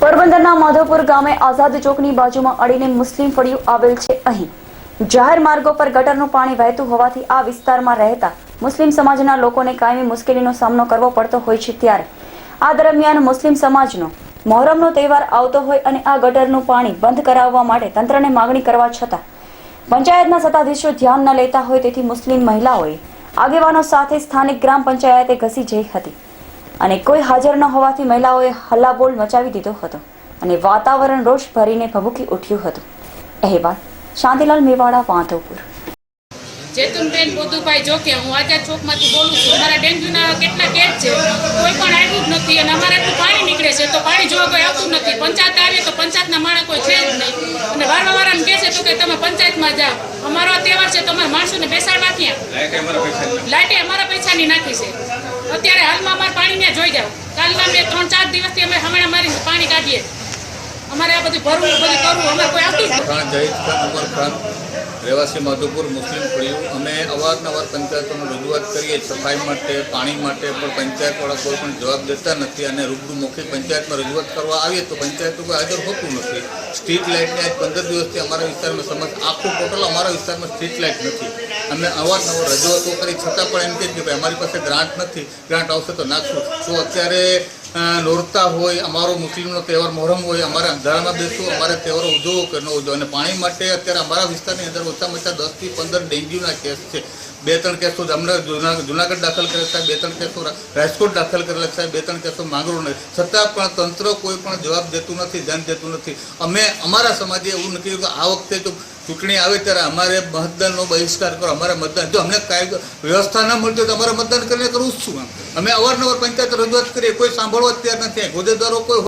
પોરબંદરના માધવપુર ગામે આઝાદ ચોકની બાજુમાં અડીને મુસ્લિમ ફળિયું આવેલ છે। અહીં જાહેર માર્ગો પર ગટરનું પાણી વહેતું હોવાથી આ વિસ્તારમાં રહેતા મુસ્લિમ સમાજના લોકોને કાયમી મુશ્કેલીનો સામનો કરવો પડતો હોય છે। ત્યારે આ દરમિયાન મુસ્લિમ સમાજનો મોહરમનો તહેવાર આવતો હોય અને આ ગટરનું પાણી બંધ કરાવવા માટે તંત્રને માંગણી કરવા છતાં પંચાયતના સત્તાધીશો ધ્યાન ન લેતા હોય તેથી મુસ્લિમ મહિલાઓએ આગેવાનો સાથે સ્થાનિક ગ્રામ પંચાયતે ઘસી જઈ હતી અને કોઈ હાજર ન હોવાથી મહિલાઓએ હલ્લાબોલ મચાવી દીધો હતો અને વાતાવરણ રોષ ભરીને ભભૂકી ઉઠ્યું હતું। અહેવાલ શાંતિલાલ મેવાડા, માધવપુર। જેતુનબેન પોદુભાઈ જોકે હું આઝાદ ચોકમાંથી બોલું છું। અમારા ડેન્ગ્યુના કેટલા કેસ છે, કોઈ પણ આવ્યું જ નથી અને અમારે એટલું પાણી નીકળે છે તો પાણી જોવા કોઈ આવતું નથી। પંચાયત આવે તો પંચાયતના માણસ કોઈ છે જ નહીં અને વારંવાર કહે છે તો કે તમે પંચાયતમાં જાઓ। અમારો તહેવાર છે તો અમારા માણસોને બેસાડવા ક્યાં? લાઇટે અમારા પૈસાની નાખી છે। અત્યારે હાલમાં અમારે પાણીને જોઈ જાઓ। કાલના મેં 3-4 દિવસથી અમે હમણાં મારી પાણી કાઢીએ। અમારે આ બધું ભરવું બધું કરવું અમારે કોઈ આવતું જ રહેવાસી માધવપુર મુસ્લિમ ફળિયું અમે અવારનવાર પંચાયતોમાં રજૂઆત કરીએ સફાઈ માટે, પાણી માટે, પણ પંચાયતવાળા કોઈ પણ જવાબ દેતા નથી અને રૂબરૂ મૌખિક પંચાયતમાં રજૂઆત કરવા આવીએ તો પંચાયતો કોઈ હાજર હોતું નથી। સ્ટ્રીટ લાઇટની આજ 15 દિવસથી અમારા વિસ્તારમાં સમસ્યા, આખું ટોટલ અમારા વિસ્તારમાં સ્ટ્રીટ લાઇટ નથી। અમે અવારનવાર રજૂઆતો કરી છતાં પણ એમ કહે છે કે અમારી પાસે ગ્રાન્ટ નથી, ગ્રાન્ટ આવશે તો નાખશું। તો અત્યારે નોરતા હોય, અમારો મુસ્લિમનો તહેવાર મોહરમ હોય, અમારે અંધારામાં બેસવું, અમારે તહેવારો ઉજવવો કે ન ઉજવો અને પાણી માટે અત્યારે અમારા વિસ્તારની અંદર ઓછામાં ઓછા 10 થી 15 ડેન્ગ્યુના કેસ છે। 2-3 કેસો જુનાગઢ દાખલ કરેલા છે, 2-3 કેસો રાજકોટ દાખલ કરેલા છે, 2-3 કેસો માંગરોળ, છતાં પણ તંત્ર કોઈ પણ જવાબ દેતું નથી, ધ્યાન દેતું નથી। અમે અમારા સમાજે એવું નક્કી કર્યું કે આ વખતે જો ચૂંટણી આવે ત્યારે અમારે મતદાનનો બહિષ્કાર કરો। અમારે મતદાન જો અમને કાંઈ વ્યવસ્થા ન મળતી તો અમારે મતદાન કરીને કરવું જ શું? અમે અવારનવાર પંચાયત રજૂઆત કરીએ, કોઈ સાંભળવા તૈયાર નથી। હોદ્દેદારો કોઈ